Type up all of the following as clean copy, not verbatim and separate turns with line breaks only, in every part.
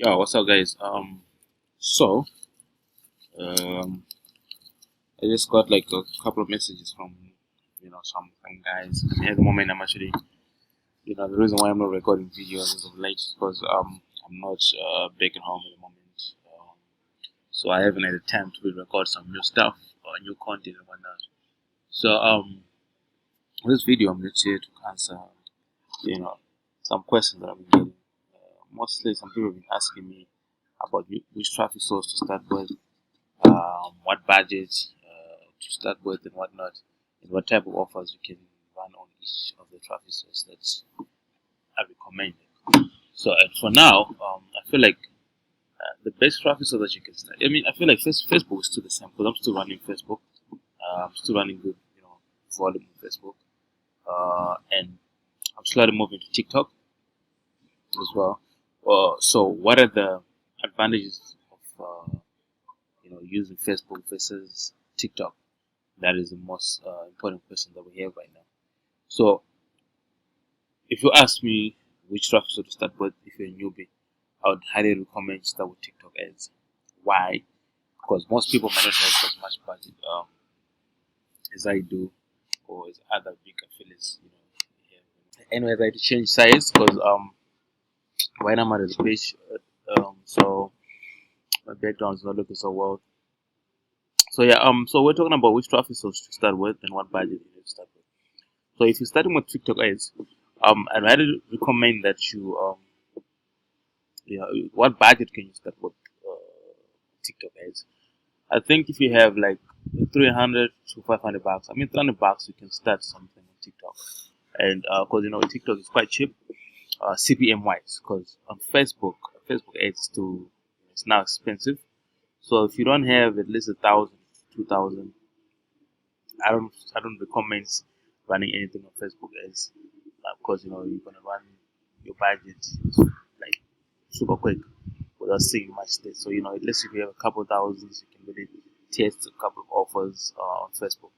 Yo, what's up, guys? So, um, I just got like a couple of messages from, some guys. At the moment, I'm actually, the reason why I'm not recording videos as of late is because I'm not back at home at the moment. So I haven't had the time to record some new stuff or new content and whatnot. So, this video, I'm just here to answer, you know, some questions that I've been getting. Mostly, some people have been asking me about which traffic source to start with, what budget to start with and whatnot, and what type of offers you can run on each of the traffic sources that I recommend. So for now, I feel like the best traffic source that you can start. I mean, I feel like Facebook is still the same because I'm still running Facebook. I'm still running good, volume on Facebook, and I'm slowly moving to TikTok as well. So what are the advantages of using Facebook versus TikTok? That is the most important question that we have right now. So, if you ask me which traffic source to start with, if you're a newbie, I would highly recommend start with TikTok ads. Why? Because most people might not have as much budget as I do, or as other big affiliates. Anyways, I had to change size because right now I'm at the page, so my background is not looking so well. So yeah, so we're talking about which traffic source to start with and what budget you need to start with. So if you're starting with TikTok ads, I'd highly recommend that what budget can you start with TikTok ads? I think if you have like 300 to 500 bucks, I mean 300 bucks, you can start something on TikTok. And because TikTok is quite cheap, CPM wise, because on Facebook ads too, it's now expensive. So if you don't have at least 1,000, 2,000, I don't recommend running anything on Facebook ads because you're gonna run your budget like super quick without seeing much there. So at least if you have a couple thousands, you can really test a couple of offers on Facebook.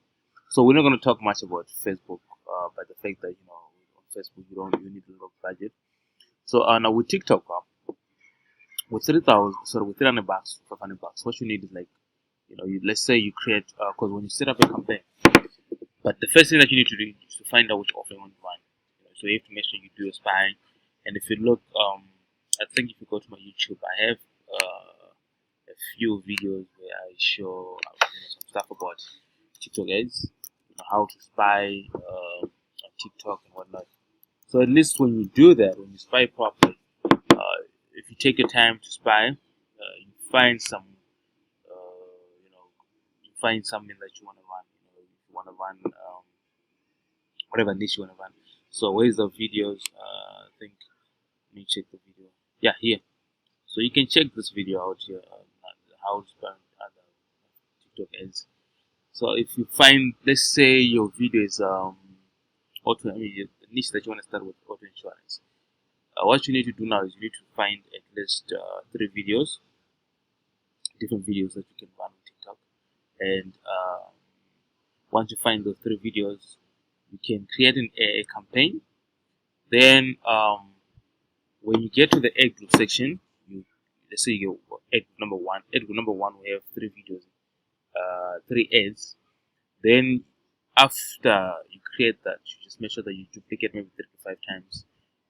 So we're not going to talk much about Facebook, but the fact that on Facebook you need a lot of budget. So now with TikTok, with 3,000, sorry, with 300 bucks, 500 bucks, what you need is like let's say you create because when you set up a campaign, but the first thing that you need to do is to find out which offer you want to run. So you have to make sure you do your spying. And if you look, I think if you go to my YouTube, I have a few videos where I show some stuff about TikTok ads, how to spy on TikTok and whatnot. So at least when you do that, when you spy properly, if you take your time to spy, you find some, you find something that you want to run. If you want to run whatever niche you want to run. So where's the videos? I think let me check the video. Yeah, here. So you can check this video out here. How to spend other TikTok ads. So if you find, let's say your video is auto, I mean, the niche that you want to start with auto insurance. What you need to do now is you need to find at least 3 videos, different videos that you can run on TikTok, and once you find those 3 videos, you can create a campaign. Then when you get to the ad group section, let's say you ad group number one. Ad group number one, we have 3 videos, 3 ads. Then after you create that, you just make sure that you duplicate maybe 35 times,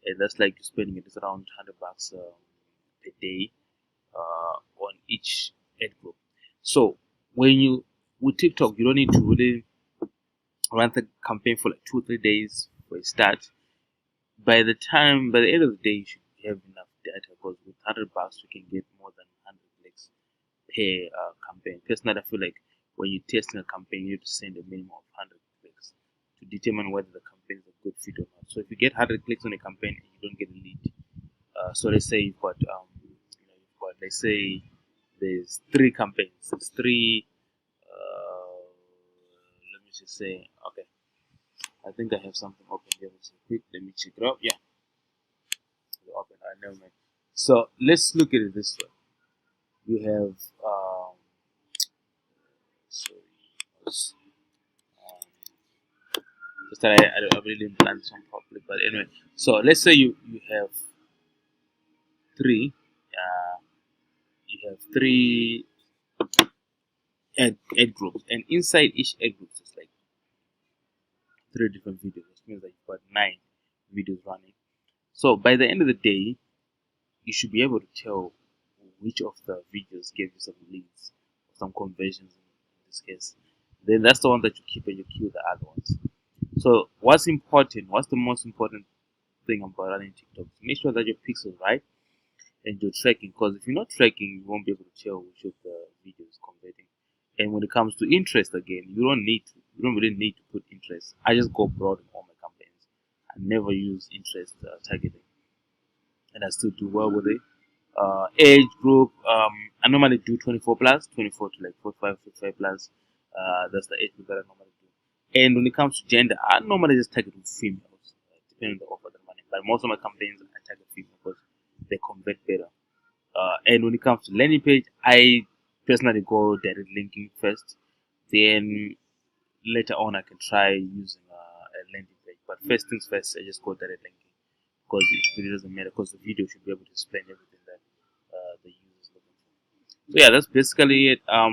and that's like you're spending it around 100 bucks per day on each ad group. So when you with TikTok, you don't need to really run the campaign for like 2 3 days for a start. By the end of the day, you should have enough data because with 100 bucks, you can get more than 100 clicks per campaign. Personally, I feel like when you're testing a campaign, you need to send a minimum of 100 clicks to determine whether the campaign is a good fit or not. So if you get 100 clicks on a campaign and you don't get a lead, so let's say let's say there's 3 campaigns, there's three. Let me just say, okay, I think I have something open here. So quick, let me check it out. Yeah, open. I never mind. So let's look at it this way. You have sorry, just that I really didn't plan this one properly. But anyway, so let's say you have 3. have three ad groups, and inside each ad group is like three different videos, which means that you've got 9 videos running. So by the end of the day, you should be able to tell which of the videos gave you some leads, some conversions in this case. Then that's the one that you keep, and you kill the other ones. So what's important? What's the most important thing about running TikTok? Make sure that your pixels right and you're tracking. Because if you're not tracking, you won't be able to tell which of the videos is converting. And when it comes to interest, again, you don't really need to put interest. I just go broad in all my campaigns. I never use interest targeting, and I still do well with it. Age group, I normally do 24 plus, 24 to like 45, 55 plus. That's the age group that I normally do. And when it comes to gender, I normally just target with females, depending on the offer that money. But most of my campaigns, I target females because they convert better. And when it comes to landing page, I personally go direct linking first. Then later on, I can try using a landing page. But first things first, I just go direct linking because it really doesn't matter because the video should be able to explain everything that the user is looking for. So yeah, that's basically it. I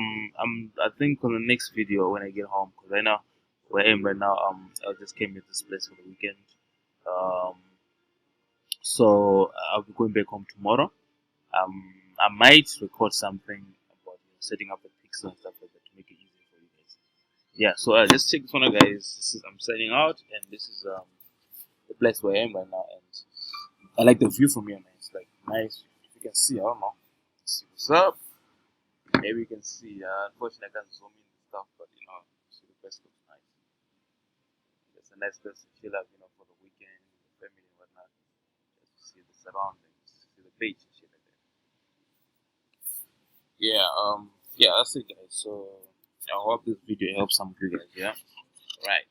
think on the next video when I get home, because right now where I am right now, I just came to this place for the weekend. Um, so I'll be going back home tomorrow. I might record something about setting up the pixel and stuff like that to make it easier for you guys. Yeah, so just check this one out, guys. I'm signing out, and this is the place where I am right now, and I like the view from here, man. It's like nice. If you can see, I don't know. See what's up? Maybe you can see. Unfortunately, I can't zoom in and stuff, but see the place looks nice. It's a nice place to chill out, for the weekend, with the family and whatnot. Just to see the surroundings, see the beach and shit like that. Yeah, that's it, guys. So I hope this video helps some of you guys. Yeah, right.